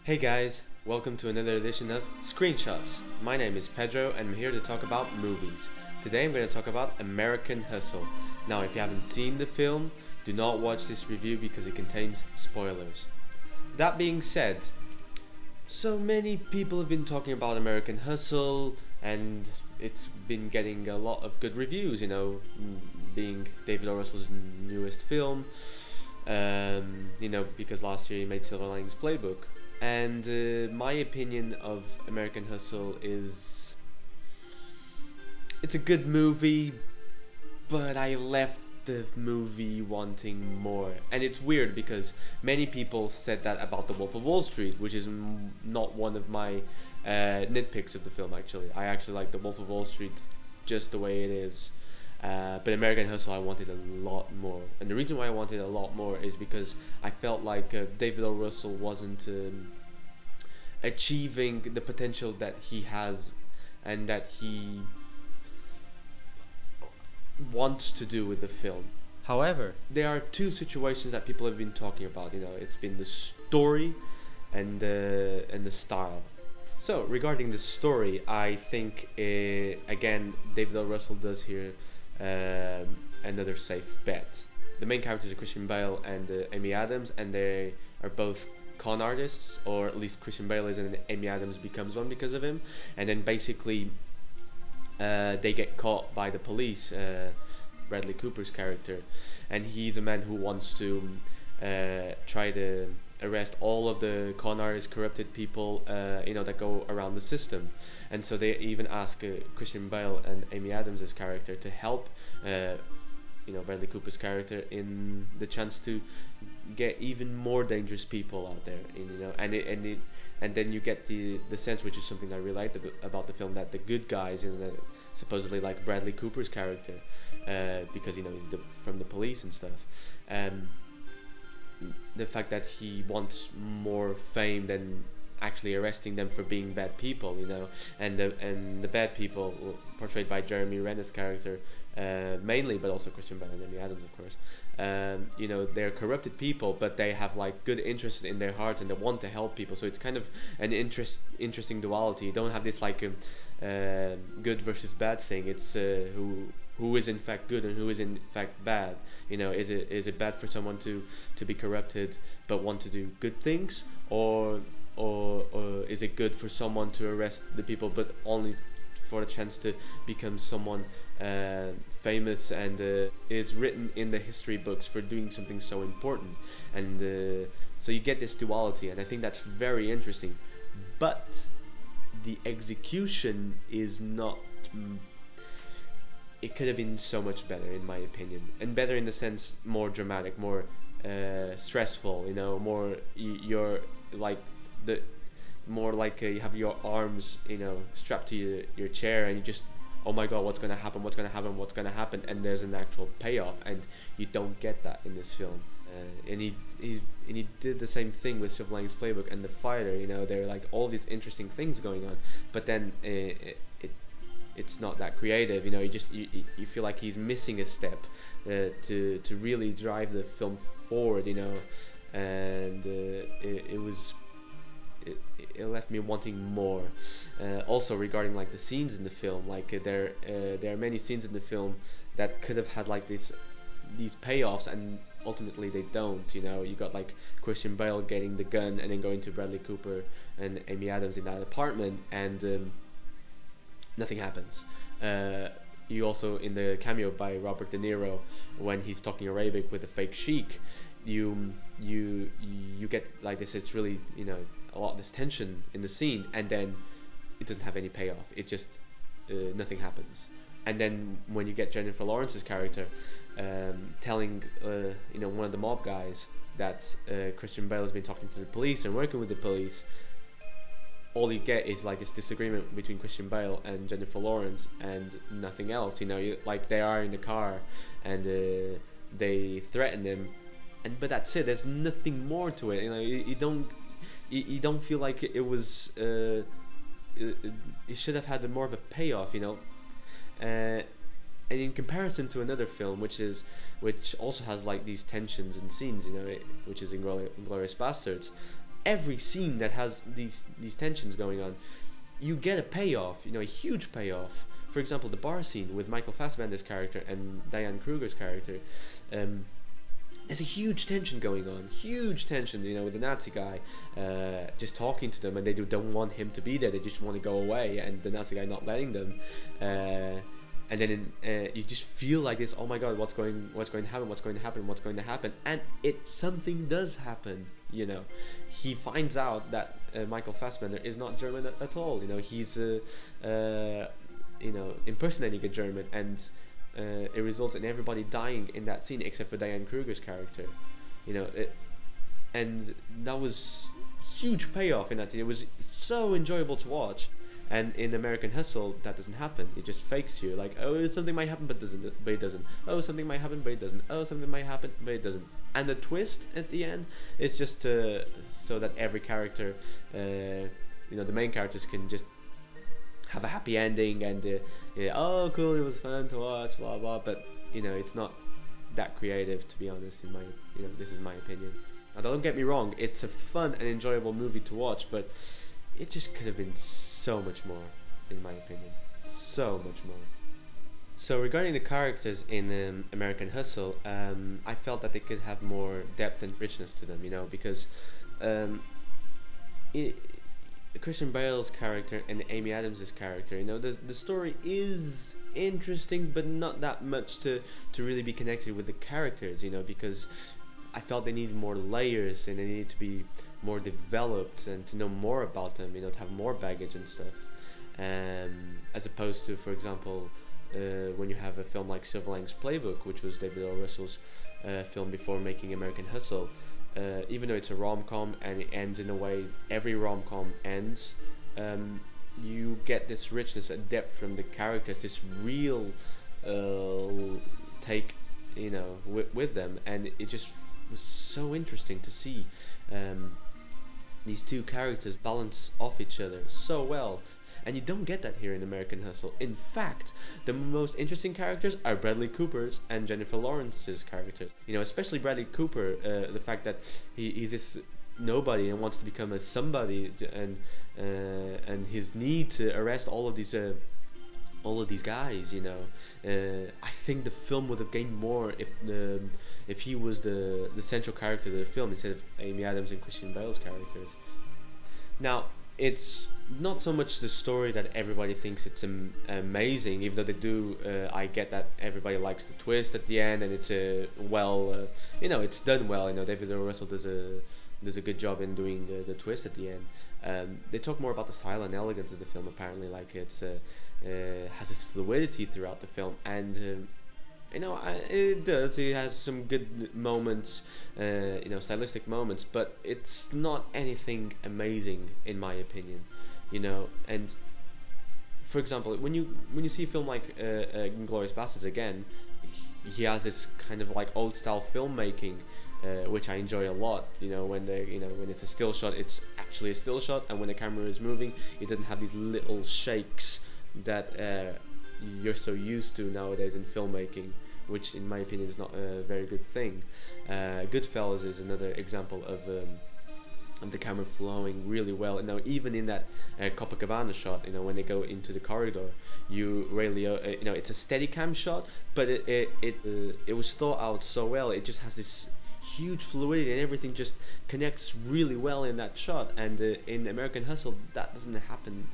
Hey guys, welcome to another edition of Screenshots. My name is Pedro and I'm here to talk about movies. Today I'm going to talk about American Hustle. Now, if you haven't seen the film, do not watch this review because it contains spoilers. That being said, so many people have been talking about American Hustle and it's been getting a lot of good reviews, being David O. Russell's newest film, because last year he made Silver Linings Playbook. And my opinion of American Hustle is it's a good movie, but I left the movie wanting more. And it's weird because many people said that about The Wolf of Wall Street, which is not one of my nitpicks of the film, actually. I actually like The Wolf of Wall Street just the way it is. But American Hustle, I wanted a lot more. And the reason why I wanted a lot more is because I felt like David O. Russell wasn't achieving the potential that he has and that he wants to do with the film. However, there are two situations that people have been talking about. It's been the story and the style. So regarding the story, I think again David O. Russell does here another safe bet. The main characters are Christian Bale and Amy Adams, and they are both con artists, or at least Christian Bale is, and Amy Adams becomes one because of him. And then basically they get caught by the police, Bradley Cooper's character, and he's a man who wants to try to arrest all of the con artists, corrupted people, that go around the system. And so they even ask Christian Bale and Amy Adams' character to help Bradley Cooper's character in the chance to get even more dangerous people out there, and then you get the sense, which is something I really liked about the film, that the good guys supposedly like Bradley Cooper's character, because he's from the police and stuff, the fact that he wants more fame than actually arresting them for being bad people, and the bad people portrayed by Jeremy Renner's character, mainly, but also Christian Bale and Amy Adams, of course. They're corrupted people, but they have like good interest in their hearts and they want to help people. So it's kind of an interesting duality. You don't have this like good versus bad thing. It's who is in fact good and who is in fact bad. Is it bad for someone to be corrupted but want to do good things, or is it good for someone to arrest the people but only for a chance to become someone famous and is written in the history books for doing something so important? And so you get this duality, and I think that's very interesting. But the execution is not. It could have been so much better, in my opinion, and better in the sense more dramatic, more stressful. More you're like the. More like you have your arms, strapped to your chair, and you just, oh my god, what's gonna happen? And there's an actual payoff, and you don't get that in this film. And he did the same thing with Silver Linings Playbook and The Fighter. There are like all these interesting things going on, but then it's not that creative. You feel like he's missing a step to really drive the film forward. And it was. It left me wanting more. Also regarding like the scenes in the film, like there are many scenes in the film that could have had like these payoffs, and ultimately they don't. You got like Christian Bale getting the gun and then going to Bradley Cooper and Amy Adams in that apartment, and nothing happens. You also, in the cameo by Robert De Niro, when he's talking Arabic with the fake sheik, you get like this. It's really a lot of this tension in the scene, and then it doesn't have any payoff. It just nothing happens. And then when you get Jennifer Lawrence's character telling one of the mob guys that Christian Bale has been talking to the police and working with the police, all you get is like this disagreement between Christian Bale and Jennifer Lawrence and nothing else. Like they are in the car and they threaten him, but that's it. There's nothing more to it. You don't feel like it was. It should have had more of a payoff, and in comparison to another film, which also has like these tensions and scenes, which is Inglourious Basterds. every scene that has these tensions going on, you get a payoff, you know, a huge payoff. For example, the bar scene with Michael Fassbender's character and Diane Kruger's character. There's a huge tension going on, huge tension, you know, with the Nazi guy just talking to them, and they don't want him to be there, they just want to go away, and the Nazi guy not letting them. And then you just feel like this, oh my god, what's going to happen, and something does happen, you know. He finds out that Michael Fassbender is not German at all, you know. He's you know, impersonating a German, and it results in everybody dying in that scene except for Diane Kruger's character, you know. And that was huge payoff in that scene. It was so enjoyable to watch. And in American Hustle, that doesn't happen. It just fakes you, like, oh, something might happen, but it doesn't. Oh, something might happen, but it doesn't. Oh, something might happen, but it doesn't. And the twist at the end is just so that every character, you know, the main characters can just have a happy ending, and oh, cool, it was fun to watch, blah blah. But you know, it's not that creative, to be honest. This is my opinion. Now, don't get me wrong, it's a fun and enjoyable movie to watch, but it just could have been so much more, in my opinion. So much more. So regarding the characters in American Hustle, I felt that they could have more depth and richness to them, you know, because Christian Bale's character and Amy Adams' character, you know, the story is interesting, but not that much to really be connected with the characters, you know, because I felt they needed more layers, and they needed to be more developed, and to know more about them, you know, to have more baggage and stuff, as opposed to, for example, when you have a film like Silver Linings Playbook, which was David O. Russell's film before making American Hustle. Even though it's a rom-com and it ends in a way every rom-com ends, you get this richness and depth from the characters, this real take, you know, with them, and it just was so interesting to see these two characters balance off each other so well. And you don't get that here in American Hustle. In fact, the most interesting characters are Bradley Cooper's and Jennifer Lawrence's characters. You know, especially Bradley Cooper, the fact that he's this nobody and wants to become a somebody, and his need to arrest all of these guys. You know, I think the film would have gained more if he was the central character of the film instead of Amy Adams and Christian Bale's characters. Now, it's not so much the story that everybody thinks it's amazing, even though they do. I get that everybody likes the twist at the end, and it's you know, it's done well. You know, David O. Russell does a good job in doing the twist at the end. They talk more about the style and elegance of the film. Apparently, like it's has this fluidity throughout the film, and you know, it does. It has some good moments, you know, stylistic moments, but it's not anything amazing in my opinion. You know, and for example, when you see a film like Inglourious Basterds again, he has this kind of like old style filmmaking, which I enjoy a lot. You know, when it's a still shot, it's actually a still shot, and when the camera is moving, it doesn't have these little shakes that you're so used to nowadays in filmmaking, which in my opinion is not a very good thing. Goodfellas is another example of the camera flowing really well. And now even in that Copacabana shot, you know, when they go into the corridor, you really you know, it's a steady cam shot, but it was thought out so well. It just has this huge fluidity, and everything just connects really well in that shot. And in American Hustle, that doesn't happen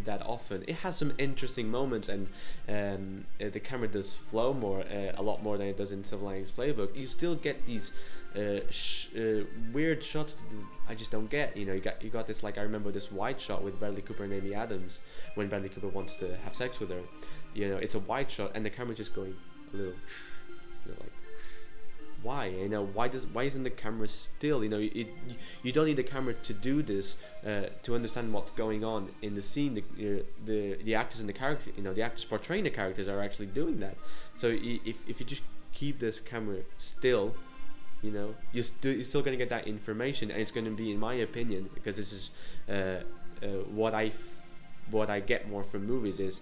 that often. It has some interesting moments, and the camera does flow more, a lot more than it does in Silver Linings Playbook. You still get these weird shots that I just don't get. You know, you got this, like, I remember this wide shot with Bradley Cooper and Amy Adams when Bradley Cooper wants to have sex with her. You know, it's a wide shot, and the camera just going a little, you know, like, why? You know, why isn't the camera still? You know, you don't need the camera to do this to understand what's going on in the scene. The actors and the character, you know, the actors portraying the characters are actually doing that. So if you just keep this camera still, you know, you're still going to get that information, and it's going to be, in my opinion, because this is what I get more from movies is.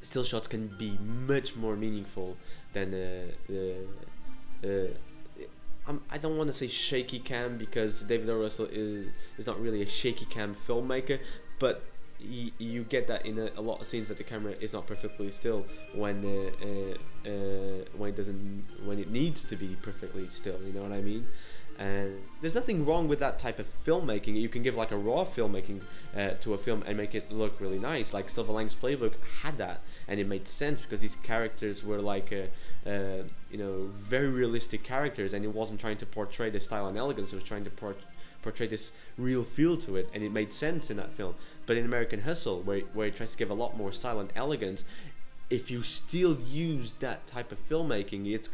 Still shots can be much more meaningful than I don't want to say shaky cam because David O. Russell is not really a shaky cam filmmaker, but you get that in a lot of scenes that the camera is not perfectly still when it needs to be perfectly still. You know what I mean? And there's nothing wrong with that type of filmmaking. You can give like a raw filmmaking to a film and make it look really nice. Like Silver Linings Playbook had that, and it made sense because these characters were like very realistic characters, and it wasn't trying to portray the style and elegance. It was trying to portray this real feel to it, and it made sense in that film. But in American Hustle, where it tries to give a lot more style and elegance, if you still use that type of filmmaking, it's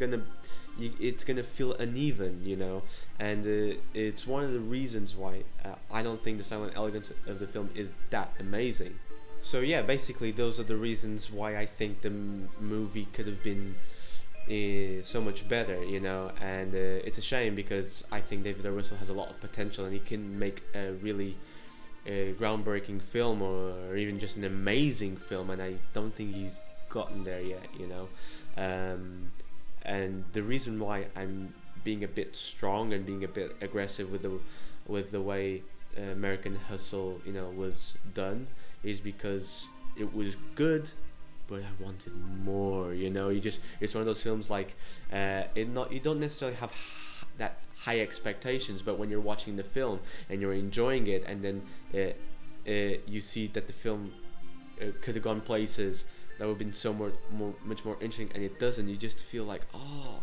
gonna feel uneven, you know. And it's one of the reasons why I don't think the style and elegance of the film is that amazing. So yeah, basically those are the reasons why I think the movie could have been so much better, you know. And it's a shame because I think David O. Russell has a lot of potential, and he can make a really groundbreaking film, or even just an amazing film, and I don't think he's gotten there yet, you know. And the reason why I'm being a bit strong and being a bit aggressive with the way American Hustle, you know, was done is because it was good, but I wanted more, you know. It's one of those films like you don't necessarily have that high expectations, but when you're watching the film and you're enjoying it, and then you see that the film could have gone places that would have been much more interesting, and it doesn't. You just feel like, oh,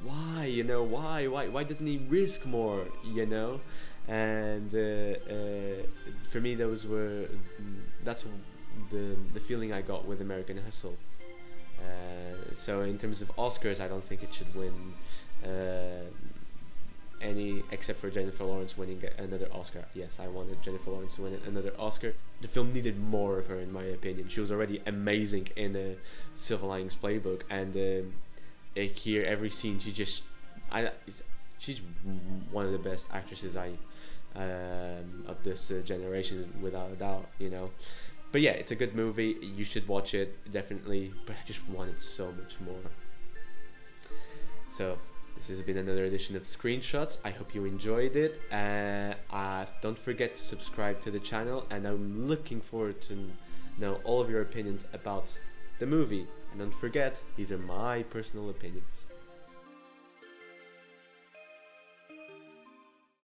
why, you know, why doesn't he risk more, you know? And for me, that's the feeling I got with American Hustle. So in terms of Oscars, I don't think it should win any, except for Jennifer Lawrence winning another Oscar. Yes, I wanted Jennifer Lawrence to win another Oscar. The film needed more of her, in my opinion. She was already amazing in Silver Linings Playbook, and here every scene she's one of the best actresses of this generation, without a doubt, you know. But yeah, it's a good movie. You should watch it, definitely. But I just wanted so much more. So this has been another edition of Screenshots. I hope you enjoyed it. Don't forget to subscribe to the channel, and I'm looking forward to know all of your opinions about the movie. And don't forget, these are my personal opinions.